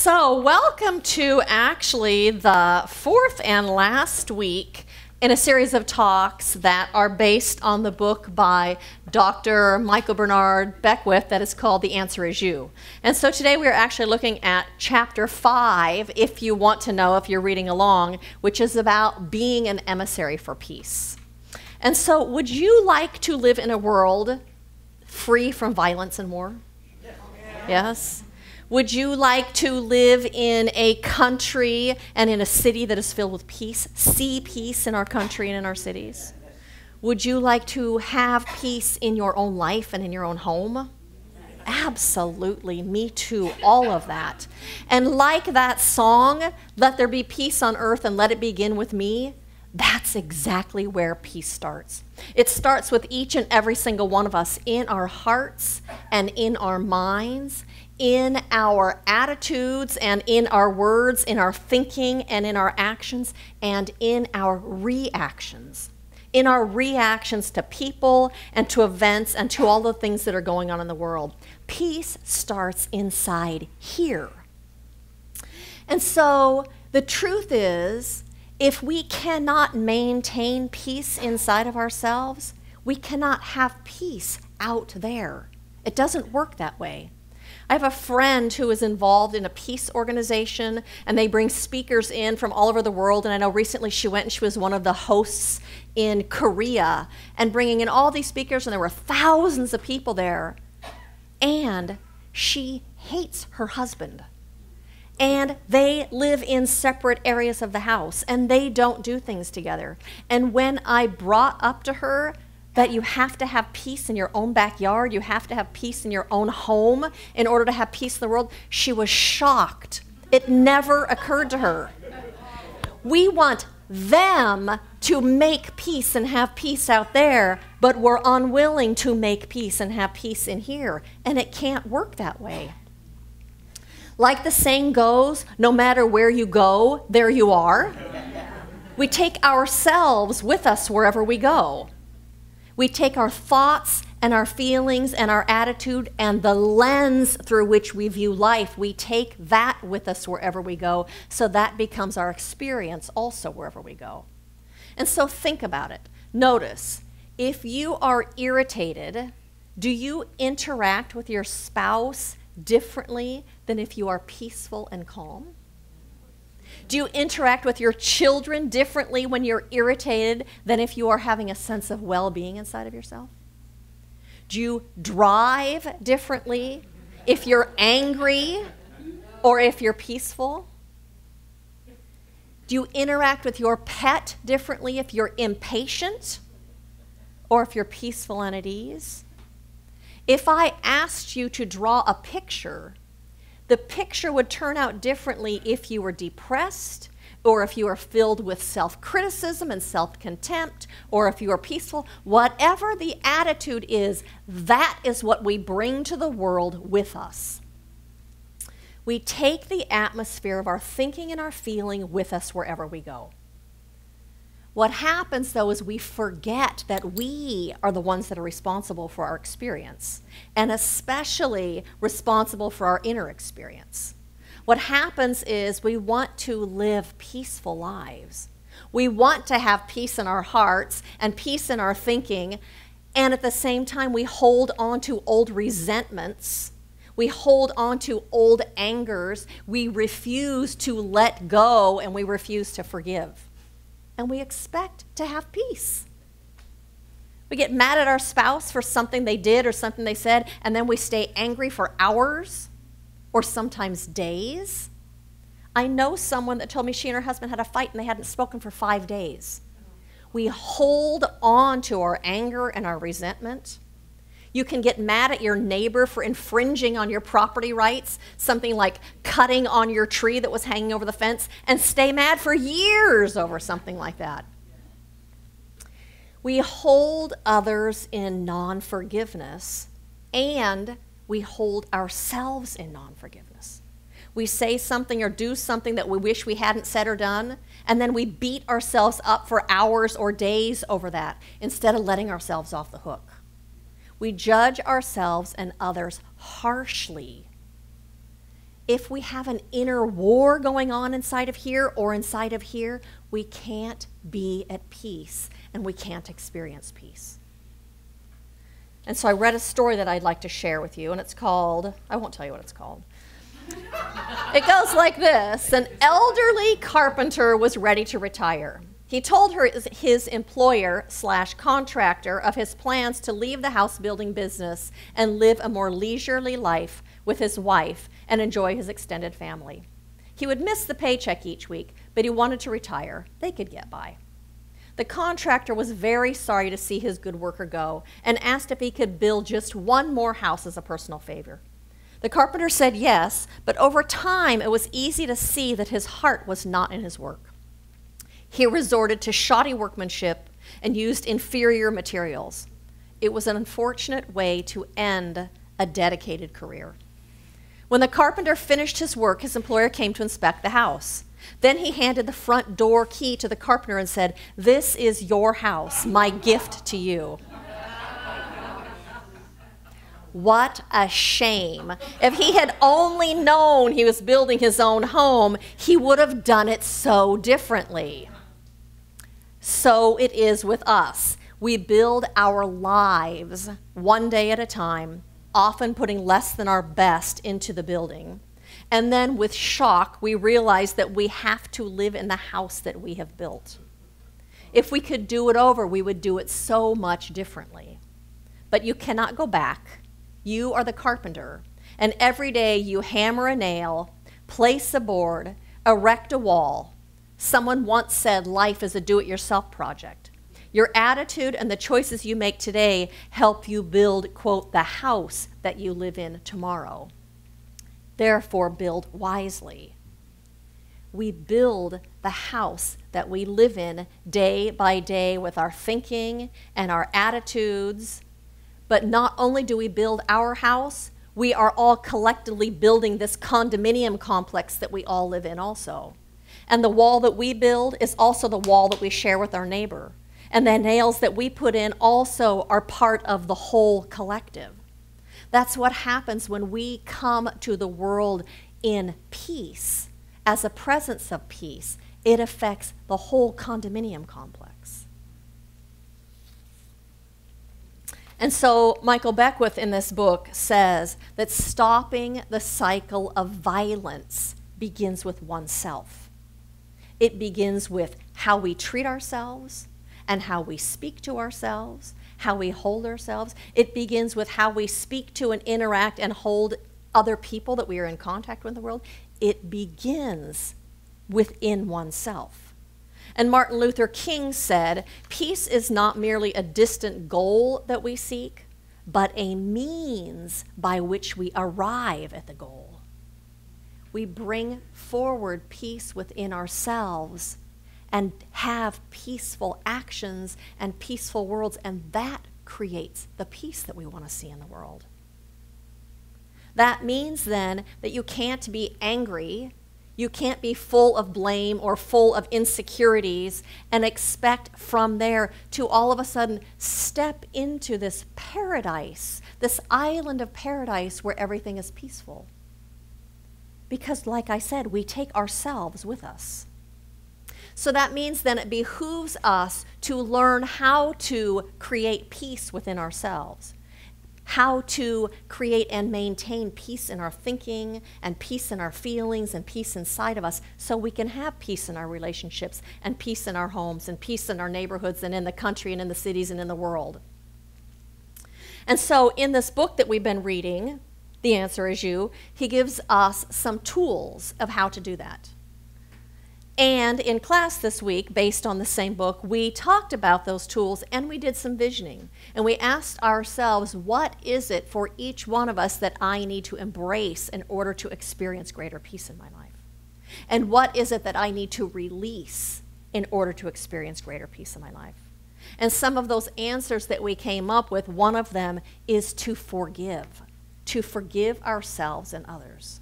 So welcome to actually the fourth and last week in a series of talks that are based on the book by Dr. Michael Bernard Beckwith that is called The Answer Is You. And so today we are actually looking at chapter 5, if you want to know, if you're reading along, which is about being an emissary for peace. And so would you like to live in a world free from violence and war? Yes? Would you like to live in a country and in a city that is filled with peace? See peace in our country and in our cities? Would you like to have peace in your own life and in your own home? Absolutely, me too, all of that. And like that song, let there be peace on earth and let it begin with me, that's exactly where peace starts. It starts with each and every single one of us in our hearts and in our minds, in our attitudes and in our words, in our thinking and in our actions, and in our reactions. In our reactions to people and to events and to all the things that are going on in the world. Peace starts inside here. And so the truth is, if we cannot maintain peace inside of ourselves, we cannot have peace out there. It doesn't work that way. I have a friend who is involved in a peace organization, and they bring speakers in from all over the world. And I know recently she went and she was one of the hosts in Korea and bringing in all these speakers, and there were thousands of people there. And she hates her husband. And they live in separate areas of the house, and they don't do things together. And when I brought up to her that you have to have peace in your own backyard, you have to have peace in your own home in order to have peace in the world, she was shocked. It never occurred to her. We want them to make peace and have peace out there, but we're unwilling to make peace and have peace in here, and it can't work that way. Like the saying goes, no matter where you go, there you are. We take ourselves with us wherever we go. We take our thoughts and our feelings and our attitude and the lens through which we view life, we take that with us wherever we go, so that becomes our experience also wherever we go. And so think about it. Notice, if you are irritated, do you interact with your spouse differently than if you are peaceful and calm? Do you interact with your children differently when you're irritated than if you are having a sense of well-being inside of yourself? Do you drive differently if you're angry or if you're peaceful? Do you interact with your pet differently if you're impatient or if you're peaceful and at ease? If I asked you to draw a picture, the picture would turn out differently if you were depressed, or if you are filled with self-criticism and self-contempt, or if you are peaceful. Whatever the attitude is, that is what we bring to the world with us. We take the atmosphere of our thinking and our feeling with us wherever we go. What happens, though, is we forget that we are the ones that are responsible for our experience, and especially responsible for our inner experience. What happens is we want to live peaceful lives. We want to have peace in our hearts and peace in our thinking, and at the same time we hold on to old resentments. We hold on to old angers. We refuse to let go, and we refuse to forgive. And we expect to have peace. We get mad at our spouse for something they did or something they said, and then we stay angry for hours or sometimes days. I know someone that told me she and her husband had a fight and they hadn't spoken for 5 days. We hold on to our anger and our resentment. You can get mad at your neighbor for infringing on your property rights, something like cutting on your tree that was hanging over the fence, and stay mad for years over something like that. We hold others in non-forgiveness, and we hold ourselves in non-forgiveness. We say something or do something that we wish we hadn't said or done, and then we beat ourselves up for hours or days over that instead of letting ourselves off the hook. We judge ourselves and others harshly if we have an inner war going on inside of here or inside of here, we can't be at peace and we can't experience peace. And so I read a story that I'd like to share with you, and it's called, I won't tell you what it's called. It goes like this. An elderly carpenter was ready to retire. He told his employer/contractor of his plans to leave the house building business and live a more leisurely life with his wife and enjoy his extended family. He would miss the paycheck each week, but he wanted to retire. They could get by. The contractor was very sorry to see his good worker go and asked if he could build just one more house as a personal favor. The carpenter said yes, but over time it was easy to see that his heart was not in his work. He resorted to shoddy workmanship and used inferior materials. It was an unfortunate way to end a dedicated career. When the carpenter finished his work, his employer came to inspect the house. Then he handed the front door key to the carpenter and said, "This is your house, my gift to you." What a shame. If he had only known he was building his own home, he would have done it so differently. So it is with us. We build our lives one day at a time, often putting less than our best into the building. And then with shock, we realize that we have to live in the house that we have built. If we could do it over, we would do it so much differently. But you cannot go back. You are the carpenter, and every day you hammer a nail, place a board, erect a wall. Someone once said life is a do-it-yourself project. Your attitude and the choices you make today help you build, quote, the house that you live in tomorrow. Therefore, build wisely. We build the house that we live in day by day with our thinking and our attitudes. But not only do we build our house, we are all collectively building this condominium complex that we all live in also. And the wall that we build is also the wall that we share with our neighbor. And the nails that we put in also are part of the whole collective. That's what happens when we come to the world in peace. As a presence of peace, it affects the whole condominium complex. And so Michael Beckwith in this book says that stopping the cycle of violence begins with oneself. It begins with how we treat ourselves and how we speak to ourselves, how we hold ourselves. It begins with how we speak to and interact and hold other people that we are in contact with in the world. It begins within oneself. And Martin Luther King said, peace is not merely a distant goal that we seek, but a means by which we arrive at the goal. We bring forward peace within ourselves and have peaceful actions and peaceful worlds, and that creates the peace that we want to see in the world. That means then that you can't be angry, you can't be full of blame or full of insecurities and expect from there to all of a sudden step into this paradise, this island of paradise where everything is peaceful. Because like I said, we take ourselves with us. So that means then it behooves us to learn how to create peace within ourselves, how to create and maintain peace in our thinking and peace in our feelings and peace inside of us so we can have peace in our relationships and peace in our homes and peace in our neighborhoods and in the country and in the cities and in the world. And so in this book that we've been reading, The Answer Is You, he gives us some tools of how to do that. And in class this week, based on the same book, we talked about those tools and we did some visioning. And we asked ourselves, what is it for each one of us that I need to embrace in order to experience greater peace in my life? And what is it that I need to release in order to experience greater peace in my life? And some of those answers that we came up with, one of them is to forgive ourselves and others.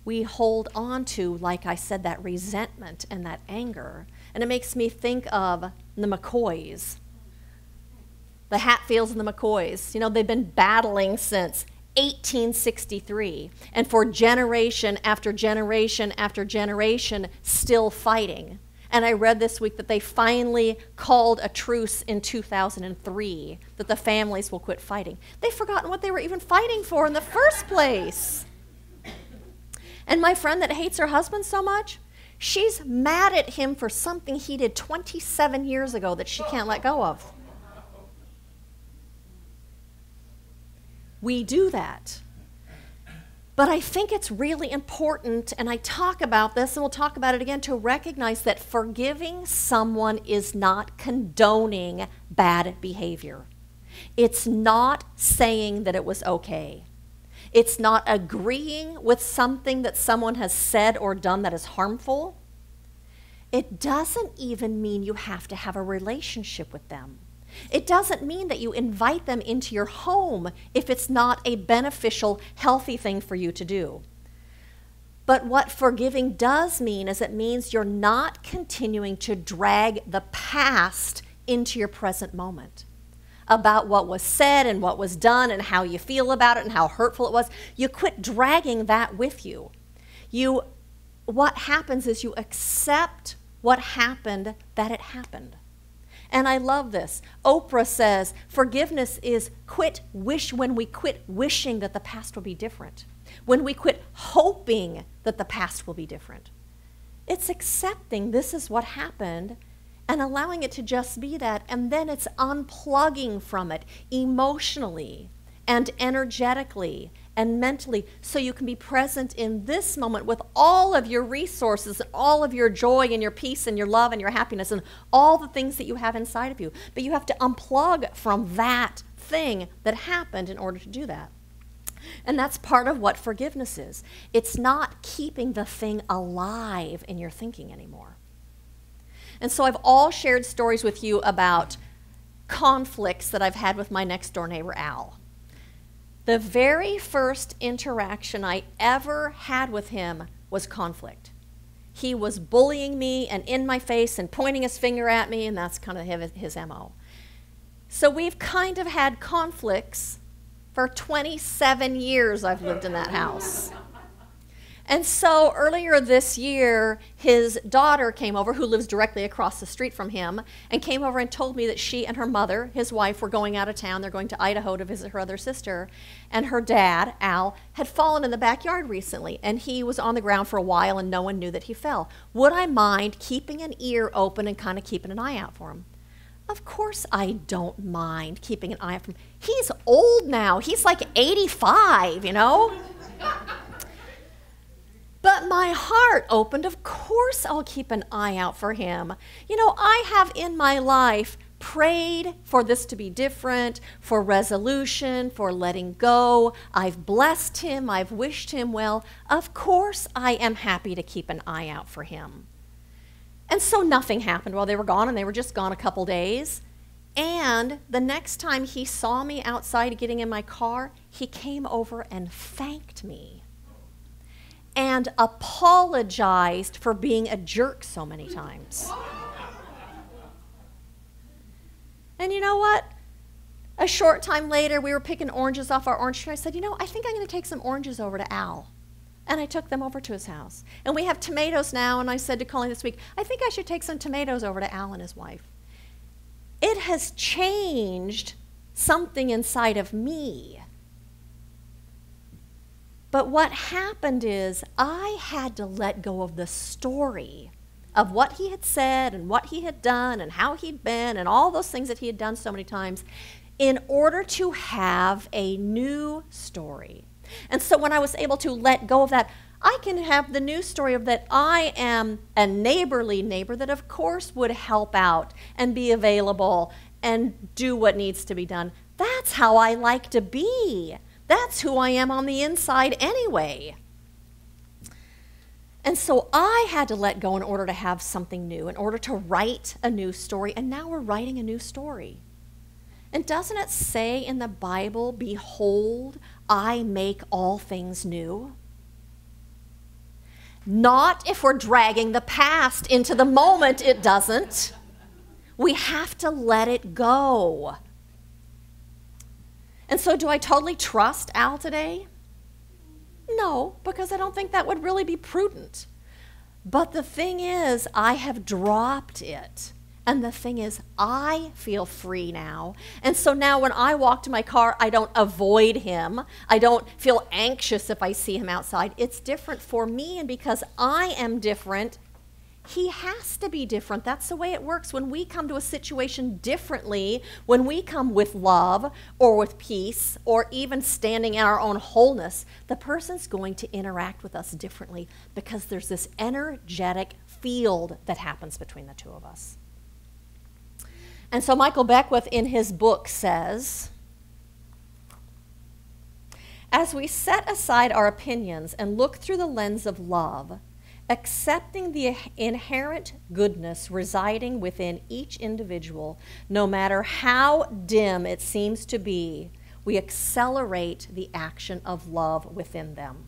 We hold on to, like I said, that resentment and that anger. And it makes me think of the McCoys, the Hatfields and the McCoys. You know, they've been battling since 1863, and for generation after generation after generation still fighting. And I read this week that they finally called a truce in 2003, that the families will quit fighting. They've forgotten what they were even fighting for in the first place. And my friend that hates her husband so much, she's mad at him for something he did 27 years ago that she can't let go of. We do that. But I think it's really important, and I talk about this, and we'll talk about it again, to recognize that forgiving someone is not condoning bad behavior. It's not saying that it was okay. It's not agreeing with something that someone has said or done that is harmful. It doesn't even mean you have to have a relationship with them. It doesn't mean that you invite them into your home if it's not a beneficial, healthy thing for you to do. But what forgiving does mean is it means you're not continuing to drag the past into your present moment about what was said and what was done and how you feel about it and how hurtful it was. You quit dragging that with you. What happens is you accept what happened, that it happened. And I love this. Oprah says, forgiveness is when we quit wishing that the past will be different. When we quit hoping that the past will be different. It's accepting this is what happened and allowing it to just be that, and then it's unplugging from it emotionally and energetically and mentally, so you can be present in this moment with all of your resources, all of your joy and your peace and your love and your happiness and all the things that you have inside of you. But you have to unplug from that thing that happened in order to do that. And that's part of what forgiveness is. It's not keeping the thing alive in your thinking anymore. And so I've all shared stories with you about conflicts that I've had with my next door neighbor, Al. The very first interaction I ever had with him was conflict. He was bullying me and in my face and pointing his finger at me, and that's kind of his MO. So we've kind of had conflicts for 27 years I've lived in that house. And so earlier this year, his daughter came over, who lives directly across the street from him, and came over and told me that she and her mother, his wife, were going out of town. They're going to Idaho to visit her other sister. And her dad, Al, had fallen in the backyard recently, and he was on the ground for a while, and no one knew that he fell. Would I mind keeping an ear open and kind of keeping an eye out for him? Of course I don't mind keeping an eye out for him. He's old now. He's like 85, you know? But my heart opened. Of course I'll keep an eye out for him. You know, I have in my life prayed for this to be different, for resolution, for letting go. I've blessed him. I've wished him well. Of course I am happy to keep an eye out for him. And so nothing happened while they were gone, and they were just gone a couple days. And the next time he saw me outside getting in my car, he came over and thanked me and apologized for being a jerk so many times. And you know what? A short time later, we were picking oranges off our orange tree. I said, you know, I think I'm going to take some oranges over to Al. And I took them over to his house. And we have tomatoes now, and I said to Colleen this week, I think I should take some tomatoes over to Al and his wife. It has changed something inside of me. But what happened is I had to let go of the story of what he had said and what he had done and how he'd been and all those things that he had done so many times in order to have a new story. And so when I was able to let go of that, I can have the new story of that I am a neighborly neighbor that of course would help out and be available and do what needs to be done. That's how I like to be. That's who I am on the inside anyway. And so I had to let go in order to have something new, in order to write a new story, and now we're writing a new story. And doesn't it say in the Bible, behold, I make all things new? Not if we're dragging the past into the moment, it doesn't. We have to let it go. And so do I totally trust Al today? No, because I don't think that would really be prudent. But the thing is, I have dropped it. And the thing is, I feel free now. And so now when I walk to my car, I don't avoid him. I don't feel anxious if I see him outside. It's different for me, and because I am different, he has to be different. That's the way it works. When we come to a situation differently, when we come with love or with peace or even standing in our own wholeness, the person's going to interact with us differently because there's this energetic field that happens between the two of us. And so Michael Beckwith in his book says, as we set aside our opinions and look through the lens of love, accepting the inherent goodness residing within each individual, no matter how dim it seems to be, we accelerate the action of love within them.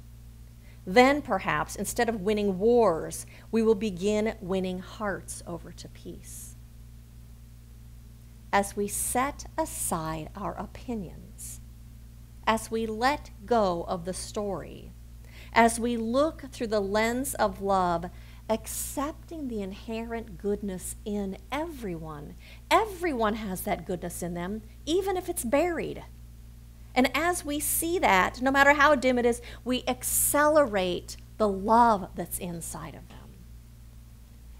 Then perhaps, instead of winning wars, we will begin winning hearts over to peace. As we set aside our opinions, as we let go of the story, as we look through the lens of love, accepting the inherent goodness in everyone. Everyone has that goodness in them, even if it's buried. And as we see that, no matter how dim it is, we accelerate the love that's inside of them.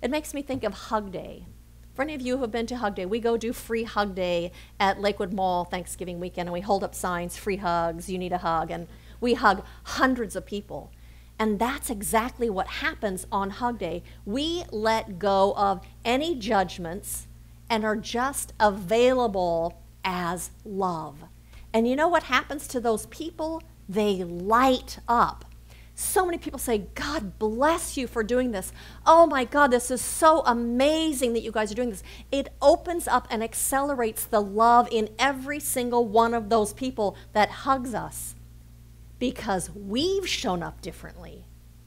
It makes me think of Hug Day. For any of you who have been to Hug Day, we go do free Hug Day at Lakewood Mall Thanksgiving weekend, and we hold up signs, free hugs, you need a hug, and we hug hundreds of people. And that's exactly what happens on Hug Day. We let go of any judgments and are just available as love. And you know what happens to those people? They light up. So many people say, God bless you for doing this. Oh my God, this is so amazing that you guys are doing this. It opens up and accelerates the love in every single one of those people that hugs us because we've shown up differently.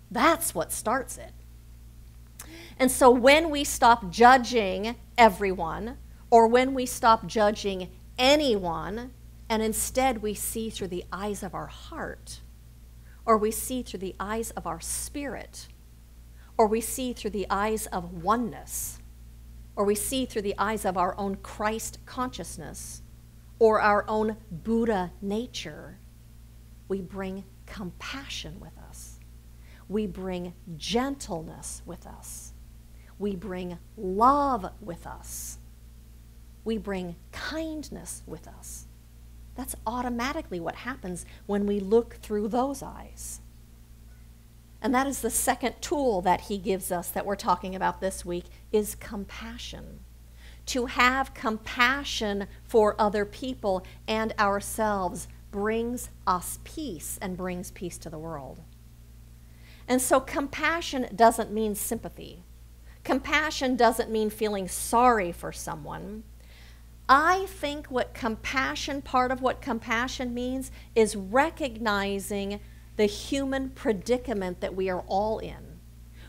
That's what starts it. And so when we stop judging everyone, or when we stop judging anyone, and instead we see through the eyes of our heart, or we see through the eyes of our spirit, or we see through the eyes of oneness, or we see through the eyes of our own Christ consciousness, or our own Buddha nature, we bring compassion with us. We bring gentleness with us. We bring love with us. We bring kindness with us. That's automatically what happens when we look through those eyes. And that is the second tool that he gives us that we're talking about this week, is compassion. To have compassion for other people and ourselves brings us peace and brings peace to the world. And so compassion doesn't mean sympathy. Compassion doesn't mean feeling sorry for someone. I think part of what compassion means is recognizing the human predicament that we are all in.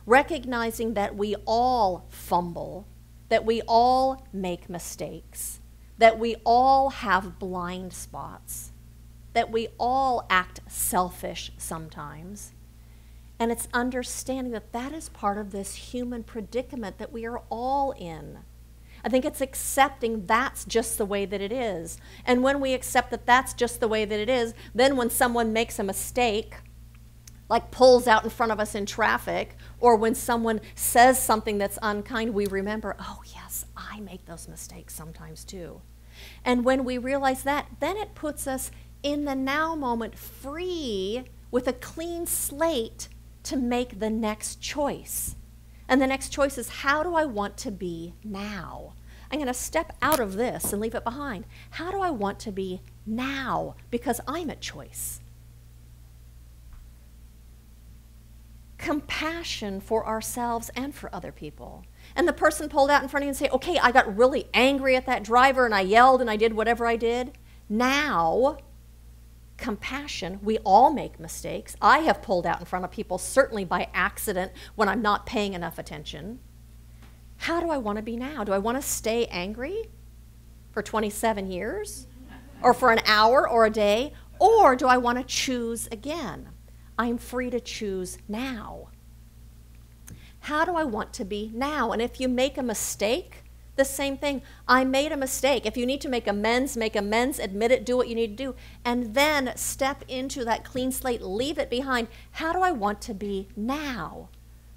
Recognizing that we all fumble, that we all make mistakes, that we all have blind spots, that we all act selfish sometimes. And it's understanding that that is part of this human predicament that we are all in. I think it's accepting that's just the way that it is. And when we accept that that's just the way that it is, then when someone makes a mistake, like pulls out in front of us in traffic, or when someone says something that's unkind, we remember, oh yes, I make those mistakes sometimes too. And when we realize that, then it puts us in the now moment, free with a clean slate to make the next choice. And the next choice is, how do I want to be now? I'm going to step out of this and leave it behind. How do I want to be now? Because I'm at choice. Compassion for ourselves and for other people. And the person pulled out in front of you and say, okay, I got really angry at that driver and I yelled and I did whatever I did. Now, compassion, we all make mistakes. I have pulled out in front of people, certainly by accident, when I'm not paying enough attention. How do I want to be now? Do I want to stay angry for 27 years? or for an hour or a day? Or do I want to choose again? I'm free to choose now. How do I want to be now? And if you make a mistake, the same thing. I made a mistake. If you need to make amends, admit it, do what you need to do, and then step into that clean slate, leave it behind. How do I want to be now?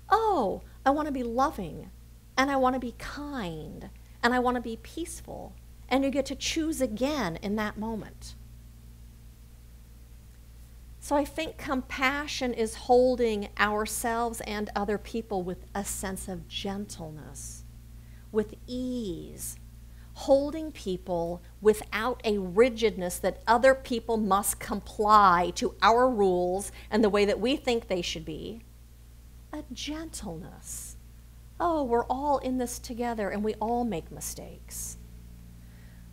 Oh, I want to be loving, and I want to be kind, and I want to be peaceful. And you get to choose again in that moment. So I think compassion is holding ourselves and other people with a sense of gentleness, with ease, holding people without a rigidness that other people must comply to our rules and the way that we think they should be. A gentleness. Oh, we're all in this together and we all make mistakes.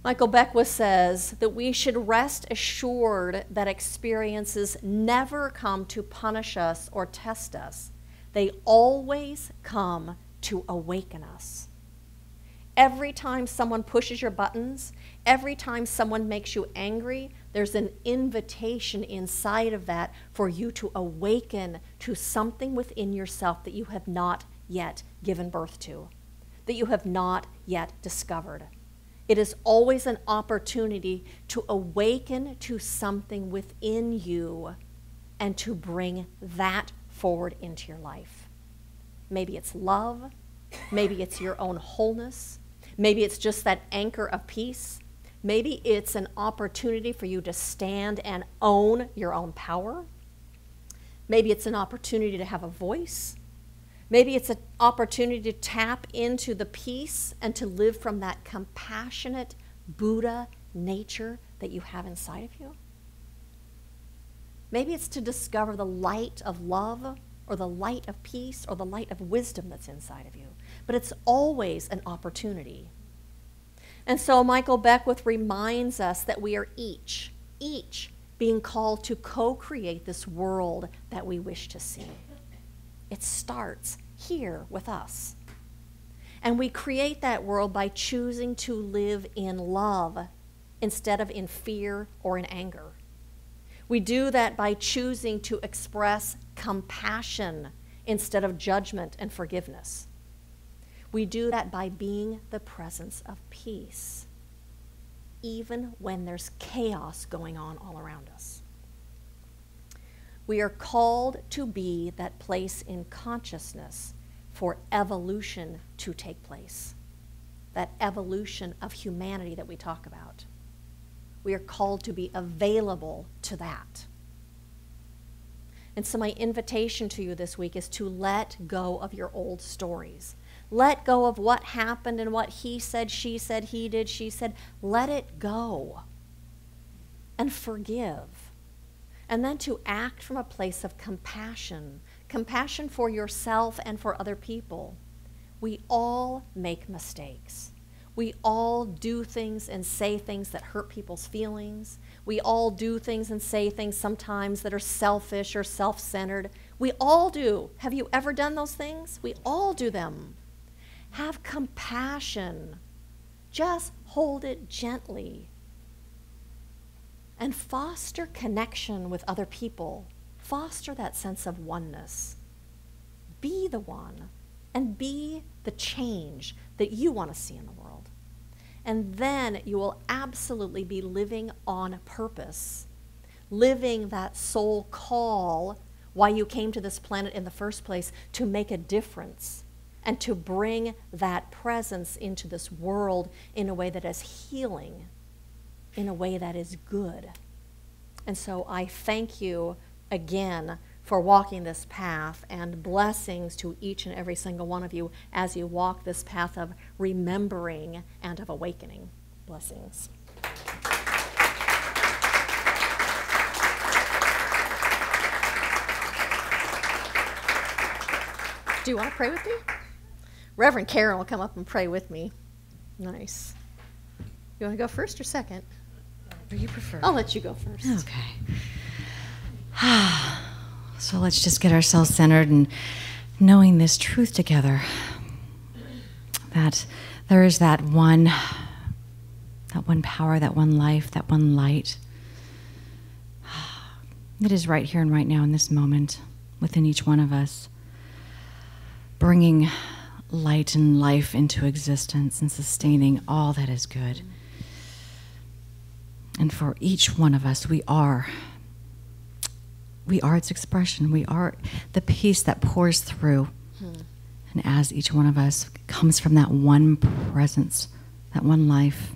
Michael Beckwith says that we should rest assured that experiences never come to punish us or test us. They always come to awaken us. Every time someone pushes your buttons, every time someone makes you angry, there's an invitation inside of that for you to awaken to something within yourself that you have not yet given birth to, that you have not yet discovered. It is always an opportunity to awaken to something within you and to bring that forward into your life. Maybe it's love, maybe it's your own wholeness, maybe it's just that anchor of peace, maybe it's an opportunity for you to stand and own your own power, maybe it's an opportunity to have a voice, maybe it's an opportunity to tap into the peace and to live from that compassionate Buddha nature that you have inside of you. Maybe it's to discover the light of love or the light of peace or the light of wisdom that's inside of you. But it's always an opportunity. And so Michael Beckwith reminds us that we are each being called to co-create this world that we wish to see. It starts here with us. And we create that world by choosing to live in love instead of in fear or in anger. We do that by choosing to express compassion instead of judgment and forgiveness. We do that by being the presence of peace, even when there's chaos going on all around us. We are called to be that place in consciousness for evolution to take place, that evolution of humanity that we talk about. We are called to be available to that. And so my invitation to you this week is to let go of your old stories. Let go of what happened and what he said, she said, he did, she said. Let it go and forgive. And then to act from a place of compassion, compassion for yourself and for other people. We all make mistakes. We all do things and say things that hurt people's feelings. We all do things and say things sometimes that are selfish or self-centered. We all do. Have you ever done those things? We all do them. Have compassion. Just hold it gently. And foster connection with other people. Foster that sense of oneness. Be the one and be the change that you want to see in the world. And then you will absolutely be living on purpose, living that soul call, why you came to this planet in the first place, to make a difference and to bring that presence into this world in a way that is healing, in a way that is good. And so I thank you again for walking this path, and blessings to each and every single one of you as you walk this path of remembering and of awakening. Blessings. Do you want to pray with me? Reverend Karen will come up and pray with me. Nice. You want to go first or second? Whatever you prefer. I'll let you go first. Okay. So let's just get ourselves centered and knowing this truth together, that there is that one that one power, that one life, that one light. It is right here and right now in this moment within each one of us, bringing light and life into existence and sustaining all that is good. And for each one of us, we are its expression. We are the peace that pours through. And as each one of us comes from that one presence, that one life.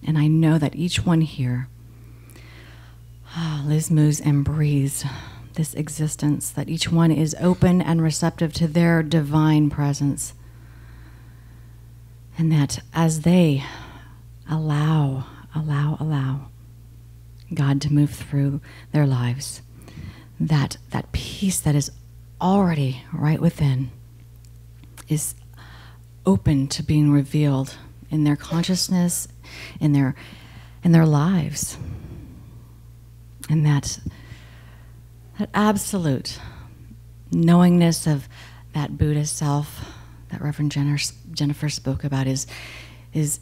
And I know that each one here lives, moves, and breathes this existence, that each one is open and receptive to their divine presence. And that as they allow God to move through their lives, that peace that is already right within is open to being revealed in their consciousness, in their lives. And that absolute knowingness of that Buddha self that Reverend Jennifer spoke about is it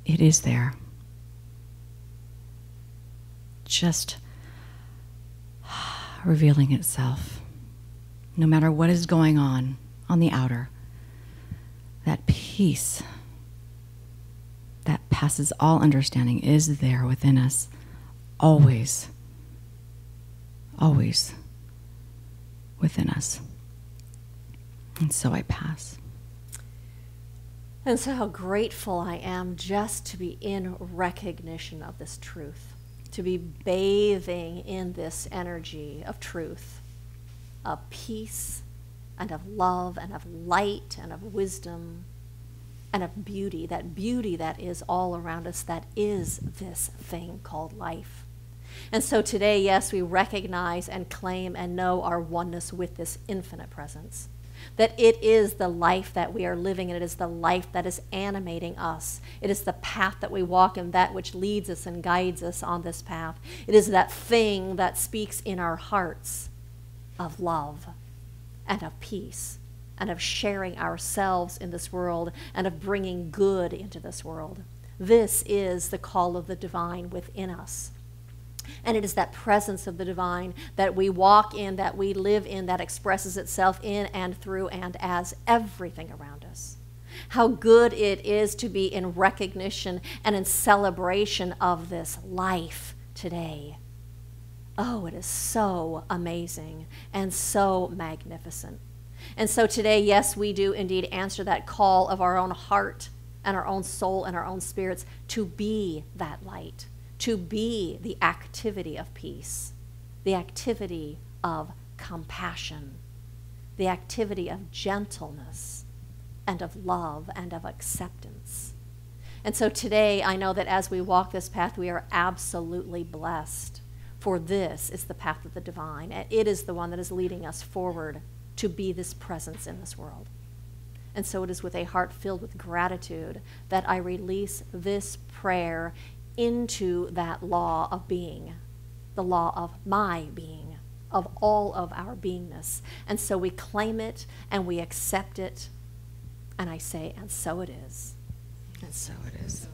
is there. Just revealing itself. No matter what is going on the outer, that peace that passes all understanding is there within us, always, always within us. And so I pass. And so how grateful I am just to be in recognition of this truth, to be bathing in this energy of truth, of peace and of love and of light and of wisdom and of beauty that is all around us, that is this thing called life. And so today, yes, we recognize and claim and know our oneness with this infinite presence, that it is the life that we are living, and it is the life that is animating us. It is the path that we walk in, that which leads us and guides us on this path. It is that thing that speaks in our hearts of love and of peace and of sharing ourselves in this world and of bringing good into this world. This is the call of the divine within us. And it is that presence of the divine that we walk in, that we live in, that expresses itself in and through and as everything around us. How good it is to be in recognition and in celebration of this life today. Oh, it is so amazing and so magnificent. And so today, yes, we do indeed answer that call of our own heart and our own soul and our own spirits to be that light, to be the activity of peace, the activity of compassion, the activity of gentleness and of love and of acceptance. And so today, I know that as we walk this path, we are absolutely blessed, for this is the path of the divine, and it is the one that is leading us forward to be this presence in this world. And so it is with a heart filled with gratitude that I release this prayer into that law of being, the law of my being, of all of our beingness. And so we claim it and we accept it, and I say, and so it is. And so it is.